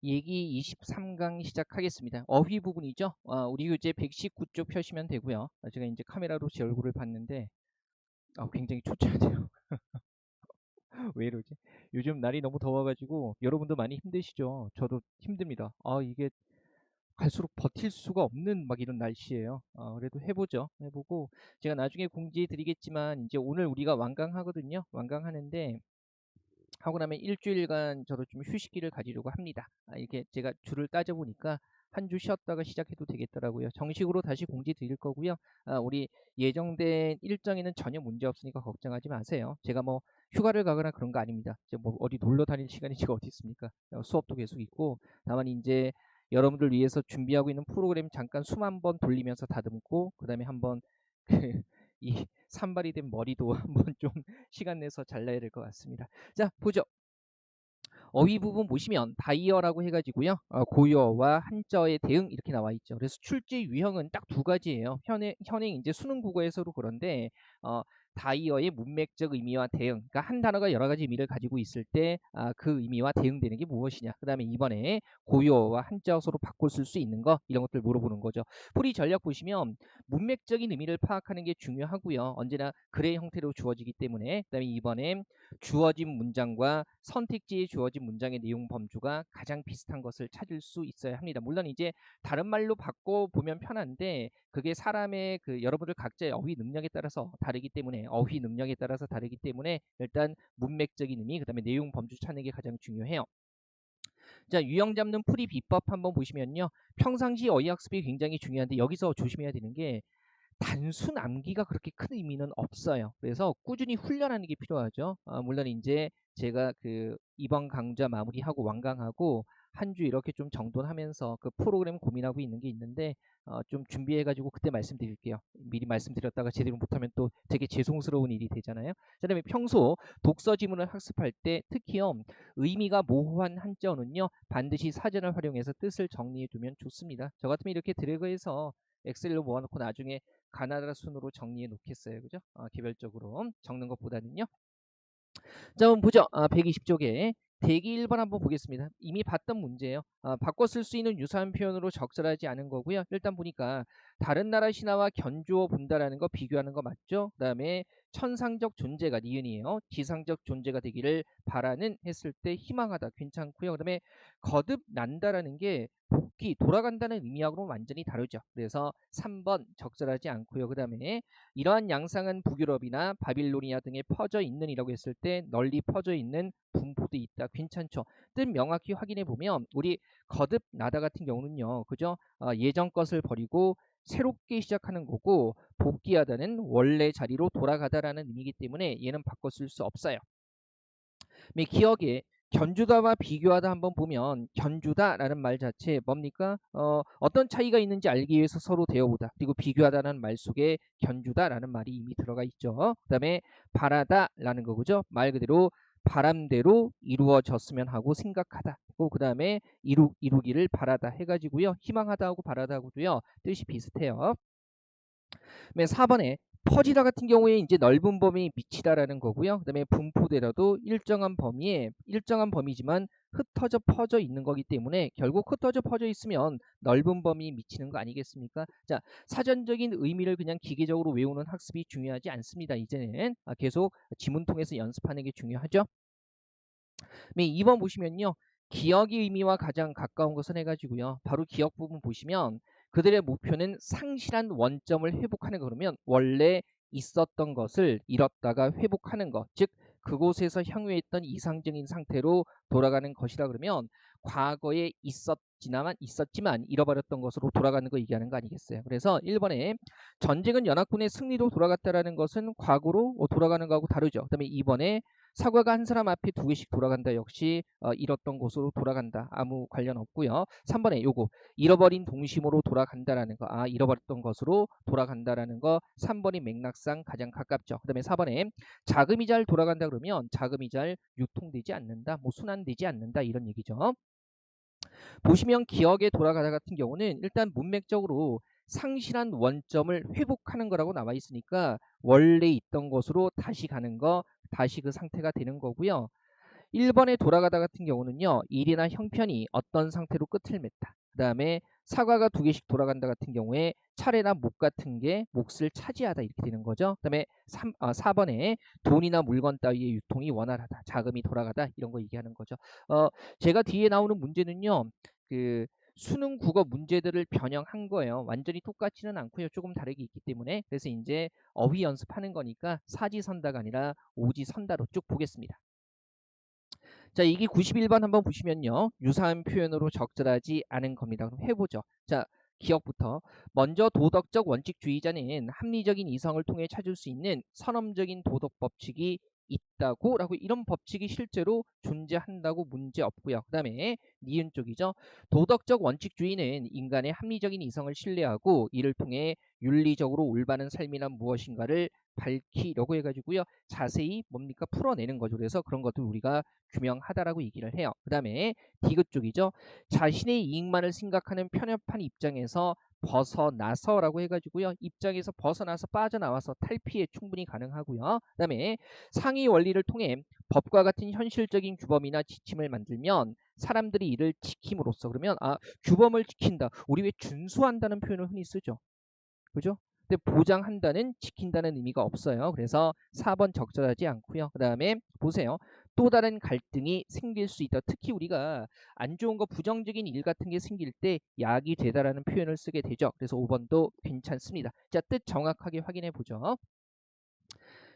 얘기 23강 시작하겠습니다. 어휘 부분이죠. 우리 교재 119쪽 펴시면 되고요. 제가 이제 카메라로 제 얼굴을 봤는데 굉장히 초췌하네요. 왜 이러지? 요즘 날이 너무 더워가지고 여러분도 많이 힘드시죠? 저도 힘듭니다. 이게 갈수록 버틸 수가 없는 막 이런 날씨예요. 그래도 해보죠. 해보고 제가 나중에 공지해 드리겠지만 이제 오늘 우리가 완강하거든요. 완강하는데 하고 나면 일주일간 저도 좀 휴식기를 가지려고 합니다. 이렇게 제가 줄을 따져보니까 한 주 쉬었다가 시작해도 되겠더라고요. 정식으로 다시 공지 드릴 거고요. 우리 예정된 일정에는 전혀 문제 없으니까 걱정하지 마세요. 제가 뭐 휴가를 가거나 그런 거 아닙니다. 제가 뭐 어디 놀러 다닐 시간이 지금 어디 있습니까? 수업도 계속 있고, 다만 이제 여러분들 위해서 준비하고 있는 프로그램 잠깐 숨 한번 돌리면서 다듬고, 그 다음에 한번 이 산발이 된 머리도 한번 좀 시간 내서 잘라야 될 것 같습니다. 자, 보죠. 어휘 부분 보시면 다이어라고 해가지고요. 고유어와 한자어의 대응 이렇게 나와 있죠. 그래서 출제 유형은 딱 두 가지예요. 현행 이제 수능 국어에서도 그런데 다이어의 문맥적 의미와 대응. 그러니까 한 단어가 여러 가지 의미를 가지고 있을 때 그 의미와 대응되는 게 무엇이냐. 그다음에 이번에 고유어와 한자어 서로 바꿔 쓸 수 있는 거 이런 것들 물어보는 거죠. 풀이 전략 보시면 문맥적인 의미를 파악하는 게 중요하고요. 언제나 글의 형태로 주어지기 때문에 그다음에 이번에 주어진 문장과 선택지에 주어진 문장의 내용 범주가 가장 비슷한 것을 찾을 수 있어야 합니다. 물론 이제 다른 말로 바꿔보면 편한데 그게 사람의 여러분들 각자의 어휘 능력에 따라서 다르기 때문에 일단 문맥적인 의미 그다음에 내용 범주 찾는 게 가장 중요해요. 자, 유형 잡는 풀이 비법 한번 보시면요. 평상시 어휘 학습이 굉장히 중요한데 여기서 조심해야 되는 게 단순 암기가 그렇게 큰 의미는 없어요. 그래서 꾸준히 훈련하는 게 필요하죠. 물론 이제 제가 이번 강좌 마무리하고 완강하고 한 주 이렇게 좀 정돈하면서 그 프로그램 고민하고 있는 게 있는데 좀 준비해가지고 그때 말씀드릴게요. 미리 말씀드렸다가 제대로 못하면 또 되게 죄송스러운 일이 되잖아요. 그다음에 평소 독서 지문을 학습할 때 특히요 의미가 모호한 한자어는요 반드시 사전을 활용해서 뜻을 정리해 두면 좋습니다. 저 같으면 이렇게 드래그해서 엑셀로 모아놓고 나중에 가나다 순으로 정리해 놓겠어요. 그죠? 개별적으로 적는 것보다는요. 자, 한번 보죠. 120쪽에 대기 1번 한번 보겠습니다. 이미 봤던 문제예요. 바꿔 쓸 수 있는 유사한 표현으로 적절하지 않은 거고요. 일단 보니까 다른 나라 신화와 견주어 본다라는 거 비교하는 거 맞죠? 그 다음에 천상적 존재가 니은이에요. 지상적 존재가 되기를 바라는 했을 때 희망하다 괜찮고요. 그 다음에 거듭난다라는 게 복귀 돌아간다는 의미하고는 완전히 다르죠. 그래서 3번 적절하지 않고요. 그 다음에 이러한 양상은 북유럽이나 바빌로니아 등에 퍼져 있는 이라고 했을 때 널리 퍼져 있는 분포도 있다. 괜찮죠. 뜻 명확히 확인해 보면 우리 거듭나다 같은 경우는요. 그죠? 예전 것을 버리고 새롭게 시작하는 거고 복귀하다는 원래 자리로 돌아가다라는 의미이기 때문에 얘는 바꿔 쓸 수 없어요. 기억에 견주다와 비교하다 한번 보면 견주다라는 말 자체 뭡니까? 어떤 차이가 있는지 알기 위해서 서로 대어보다 그리고 비교하다라는 말 속에 견주다라는 말이 이미 들어가 있죠. 그 다음에 바라다라는 거 그죠? 말 그대로 바람대로 이루어졌으면 하고 생각하다. 그 다음에 이루기를 바라다 해가지고요. 희망하다 하고 바라다 하고도요. 뜻이 비슷해요. 4번에 퍼지다 같은 경우에 이제 넓은 범위에 미치다라는 거고요. 그다음에 분포되라도 일정한 범위지만 흩어져 퍼져 있는 거기 때문에 결국 흩어져 퍼져 있으면 넓은 범위에 미치는 거 아니겠습니까? 자, 사전적인 의미를 그냥 기계적으로 외우는 학습이 중요하지 않습니다. 이제는 계속 지문 통해서 연습하는 게 중요하죠. 2번 보시면요. 기억의 의미와 가장 가까운 것은 해가지고요. 바로 기억 부분 보시면 그들의 목표는 상실한 원점을 회복하는 거 그러면 원래 있었던 것을 잃었다가 회복하는 것. 즉 그곳에서 향유했던 이상적인 상태로 돌아가는 것이라 그러면 과거에 있었지만 잃어버렸던 것으로 돌아가는 거 얘기하는 거 아니겠어요. 그래서 1번에 전쟁은 연합군의 승리로 돌아갔다라는 것은 과거로 돌아가는 거하고 다르죠. 그 다음에 2번에 사과가 한 사람 앞에 2개씩 돌아간다. 역시 잃었던 곳으로 돌아간다. 아무 관련 없고요. 3번에 요거 잃어버린 동심으로 돌아간다라는 거. 잃어버렸던 것으로 돌아간다라는 거. 3번이 맥락상 가장 가깝죠. 그 다음에 4번에 자금이 잘 돌아간다 그러면 자금이 잘 유통되지 않는다. 뭐 순환되지 않는다. 이런 얘기죠. 보시면 기억에 돌아가다 같은 경우는 일단 문맥적으로 상실한 원점을 회복하는 거라고 나와 있으니까 원래 있던 곳으로 다시 가는 거, 다시 그 상태가 되는 거고요. 1번에 돌아가다 같은 경우는요. 일이나 형편이 어떤 상태로 끝을 맺다. 그 다음에 사과가 2개씩 돌아간다 같은 경우에 차례나 목 같은 게 몫을 차지하다 이렇게 되는 거죠. 그 다음에 4번에 돈이나 물건 따위의 유통이 원활하다. 자금이 돌아가다 이런 거 얘기하는 거죠. 제가 뒤에 나오는 문제는요. 그 수능 국어 문제들을 변형한 거예요. 완전히 똑같지는 않고요. 조금 다르게 있기 때문에. 그래서 이제 어휘 연습하는 거니까 사지선다가 아니라 오지선다로 쭉 보겠습니다. 자, 이게 91번 한번 보시면요. 유사한 표현으로 적절하지 않은 겁니다. 그럼 해보죠. 자, 기억부터. 먼저 도덕적 원칙주의자는 합리적인 이성을 통해 찾을 수 있는 선험적인 도덕 법칙이 있다고 라고 이런 법칙이 실제로 존재한다고 문제 없고요. 그 다음에 니은 쪽이죠. 도덕적 원칙주의는 인간의 합리적인 이성을 신뢰하고 이를 통해 윤리적으로 올바른 삶이란 무엇인가를 밝히려고 해가지고요. 자세히 뭡니까? 풀어내는 거죠. 그래서 그런 것들 우리가 규명하다라고 얘기를 해요. 그 다음에 디귿 쪽이죠. 자신의 이익만을 생각하는 편협한 입장에서 벗어나서라고 해가지고요. 입장에서 벗어나서 빠져나와서 탈피에 충분히 가능하고요. 그 다음에 상위 원리를 통해 법과 같은 현실적인 규범이나 지침을 만들면 사람들이 이를 지킴으로써 그러면 규범을 지킨다. 우리 왜 준수한다는 표현을 흔히 쓰죠. 그죠? 근데 보장한다는 지킨다는 의미가 없어요. 그래서 4번 적절하지 않고요. 그 다음에 보세요. 또 다른 갈등이 생길 수 있다. 특히 우리가 안 좋은 거 부정적인 일 같은 게 생길 때 약이 되다라는 표현을 쓰게 되죠. 그래서 5번도 괜찮습니다. 자, 뜻 정확하게 확인해 보죠.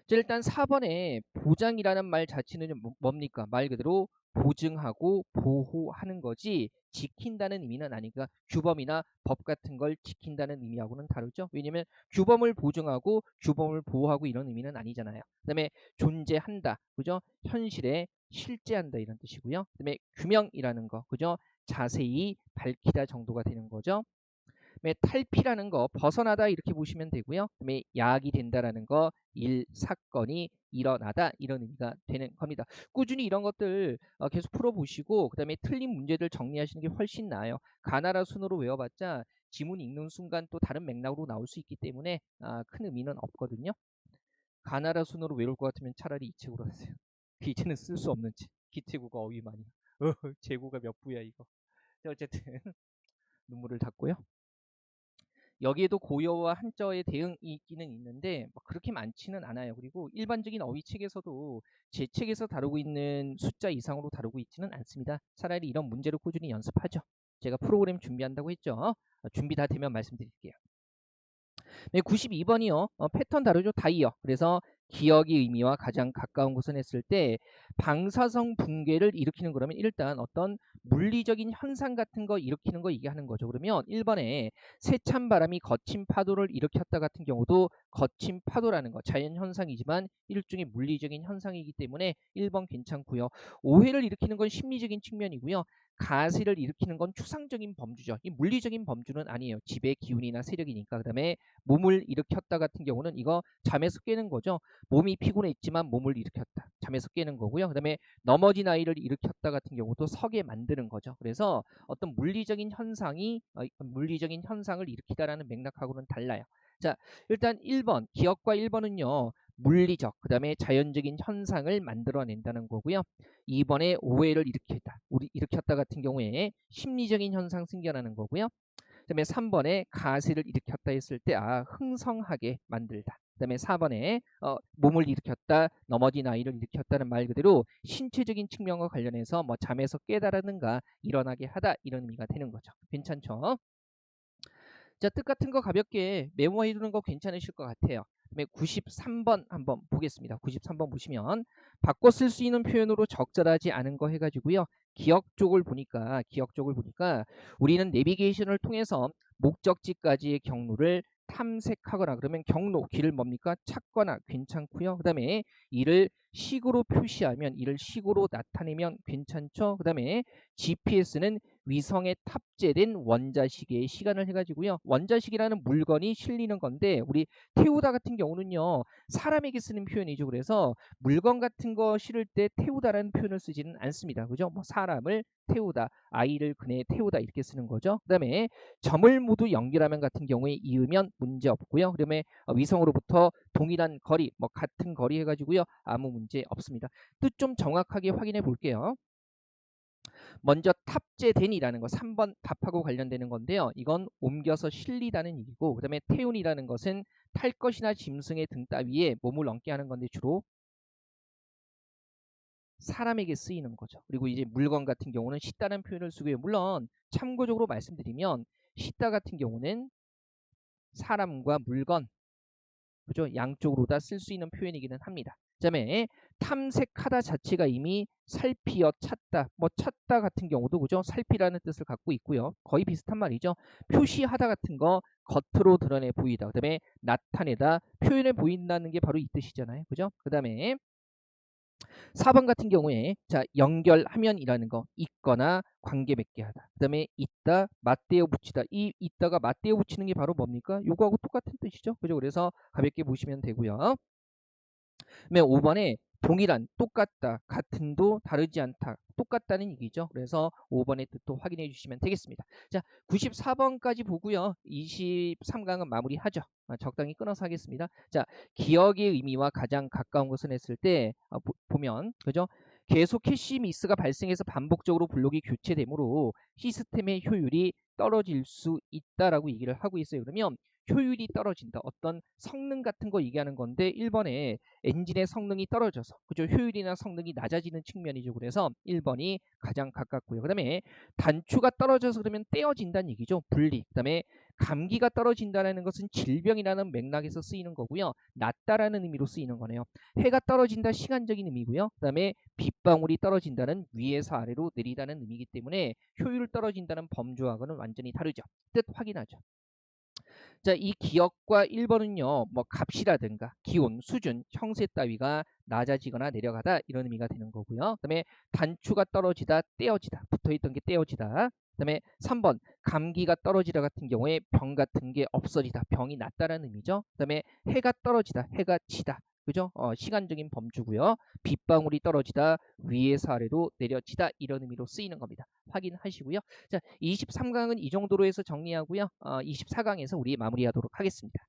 자, 일단 4번에 보장이라는 말 자체는 뭡니까? 말 그대로 보증하고 보호하는 거지 지킨다는 의미는 아니까 규범이나 법 같은 걸 지킨다는 의미하고는 다르죠. 왜냐면 규범을 보증하고 규범을 보호하고 이런 의미는 아니잖아요. 그다음에 존재한다. 그죠? 현실에 실제한다 이런 뜻이고요. 그다음에 규명이라는 거. 그죠? 자세히 밝히다 정도가 되는 거죠. 탈피라는 거 벗어나다 이렇게 보시면 되고요. 그다음에 야학이 된다라는 거 사건이 일어나다 이런 의미가 되는 겁니다. 꾸준히 이런 것들 계속 풀어보시고 그다음에 틀린 문제들 정리하시는 게 훨씬 나아요. 가나라 순으로 외워봤자 지문 읽는 순간 또 다른 맥락으로 나올 수 있기 때문에 큰 의미는 없거든요. 가나라 순으로 외울 것 같으면 차라리 이 책으로 하세요. 이제는 쓸 수 없는 책. 기체국어 어휘만이. 재고가 몇 부야 이거. 어쨌든 눈물을 닦고요. 여기에도 고여와 한자어의 대응이 있기는 있는데 그렇게 많지는 않아요. 그리고 일반적인 어휘책에서도 제 책에서 다루고 있는 숫자 이상으로 다루고 있지는 않습니다. 차라리 이런 문제를 꾸준히 연습하죠. 제가 프로그램 준비한다고 했죠. 준비 다 되면 말씀드릴게요. 네, 92번이요. 패턴 다르죠. 다이어. 그래서 기억의 의미와 가장 가까운 것은 했을 때 방사성 붕괴를 일으키는 거라면 일단 어떤 물리적인 현상 같은 거 일으키는 거 얘기하는 거죠. 그러면 1번에 세찬 바람이 거친 파도를 일으켰다 같은 경우도 거친 파도라는 거 자연 현상이지만 일종의 물리적인 현상이기 때문에 1번 괜찮고요. 오해를 일으키는 건 심리적인 측면이고요. 가시를 일으키는 건 추상적인 범주죠. 이 물리적인 범주는 아니에요. 지배 기운이나 세력이니까. 그다음에 몸을 일으켰다 같은 경우는 이거 잠에서 깨는 거죠. 몸이 피곤했지만 몸을 일으켰다. 잠에서 깨는 거고요. 그다음에 넘어진 아이를 일으켰다 같은 경우도 서게 만드는 거죠. 그래서 어떤 물리적인 물리적인 현상을 일으키다라는 맥락하고는 달라요. 자, 일단 1번 기억과 1번은요. 물리적, 그 다음에 자연적인 현상을 만들어낸다는 거고요. 2번에 오해를 일으켰다 같은 경우에 심리적인 현상 생겨나는 거고요. 그다음에 3번에 가시를 일으켰다 했을 때 흥성하게 만들다. 그다음에 4번에 몸을 일으켰다, 넘어진 아이를 일으켰다는 말 그대로 신체적인 측면과 관련해서 잠에서 깨달았는가 일어나게 하다 이런 의미가 되는 거죠. 괜찮죠? 자, 뜻 같은 거 가볍게 메모해 두는 거 괜찮으실 것 같아요. 그다음에 93번 한번 보겠습니다. 93번 보시면 바꿔 쓸 수 있는 표현으로 적절하지 않은 거 해가지고요. 기억 쪽을 보니까 우리는 내비게이션을 통해서 목적지까지의 경로를 탐색하거나 그러면 경로, 길을 뭡니까? 찾거나 괜찮고요. 그 다음에 이를 식으로 표시하면 이를 식으로 나타내면 괜찮죠. 그 다음에 GPS는 위성에 탑재된 원자시계의 시간을 해가지고요. 원자시계라는 물건이 실리는 건데 우리 태우다 같은 경우는요. 사람에게 쓰는 표현이죠. 그래서 물건 같은 거 실을 때 태우다라는 표현을 쓰지는 않습니다. 그죠? 뭐 사람을 태우다, 아이를 그네에 태우다 이렇게 쓰는 거죠. 그 다음에 점을 모두 연결하면 같은 경우에 이으면 문제 없고요. 그다음에 위성으로부터 동일한 거리, 뭐 같은 거리 해가지고요. 아무 문제 없습니다. 뜻 좀 정확하게 확인해 볼게요. 먼저 탑재된이라는 거 3번 답하고 관련되는 건데요. 이건 옮겨서 실리다는 얘기고 그 다음에 태운이라는 것은 탈 것이나 짐승의 등 따위에 몸을 얹게 하는 건데 주로 사람에게 쓰이는 거죠. 그리고 이제 물건 같은 경우는 싣다는 표현을 쓰고요. 물론 참고적으로 말씀드리면 싣다 같은 경우는 사람과 물건 그죠? 양쪽으로 다 쓸 수 있는 표현이기는 합니다. 그다음에 탐색하다 자체가 이미 살피어 찾다, 뭐 찾다 같은 경우도 그죠? 살피라는 뜻을 갖고 있고요. 거의 비슷한 말이죠. 표시하다 같은 거 겉으로 드러내 보이다. 그다음에 나타내다, 표현해 보인다는 게 바로 이 뜻이잖아요. 그죠? 그다음에 4번 같은 경우에 자 연결하면이라는 거 있거나 관계 맺게 하다. 그다음에 있다 맞대어 붙이다. 이 있다가 맞대어 붙이는 게 바로 뭡니까? 요거하고 똑같은 뜻이죠. 그죠? 그래서 가볍게 보시면 되고요. 그다음에 5번에 동일한, 똑같다, 같은도 다르지 않다. 똑같다는 얘기죠. 그래서 5번의 뜻도 확인해 주시면 되겠습니다. 자, 94번까지 보고요. 23강은 마무리하죠. 적당히 끊어서 하겠습니다. 자, 기억의 의미와 가장 가까운 것을 했을 때 보면 그죠? 계속 캐시 미스가 발생해서 반복적으로 블록이 교체되므로 시스템의 효율이 떨어질 수 있다라고 얘기를 하고 있어요. 그러면 효율이 떨어진다. 어떤 성능 같은 거 얘기하는 건데 1번에 엔진의 성능이 떨어져서 그죠? 효율이나 성능이 낮아지는 측면이죠. 그래서 1번이 가장 가깝고요. 그다음에 단추가 떨어져서 그러면 떼어진다는 얘기죠. 분리. 그다음에 감기가 떨어진다는 것은 질병이라는 맥락에서 쓰이는 거고요. 낮다라는 의미로 쓰이는 거네요. 해가 떨어진다 시간적인 의미고요. 그다음에 빗방울이 떨어진다는 위에서 아래로 내리다는 의미이기 때문에 효율 떨어진다는 범주하고는 완전히 다르죠. 뜻 확인하죠. 자, 이 기억과 1번은요, 뭐 값이라든가 기온, 수준, 형세 따위가 낮아지거나 내려가다 이런 의미가 되는 거고요. 그다음에 단추가 떨어지다, 떼어지다, 붙어있던 게 떼어지다. 그다음에 3번 감기가 떨어지다 같은 경우에 병 같은 게 없어지다, 병이 낫다라는 의미죠. 그다음에 해가 떨어지다, 해가 지다. 그죠? 시간적인 범주고요. 빗방울이 떨어지다, 위에서 아래로 내려지다 이런 의미로 쓰이는 겁니다. 확인하시고요. 자, 23강은 이 정도로 해서 정리하고요. 24강에서 우리 마무리하도록 하겠습니다.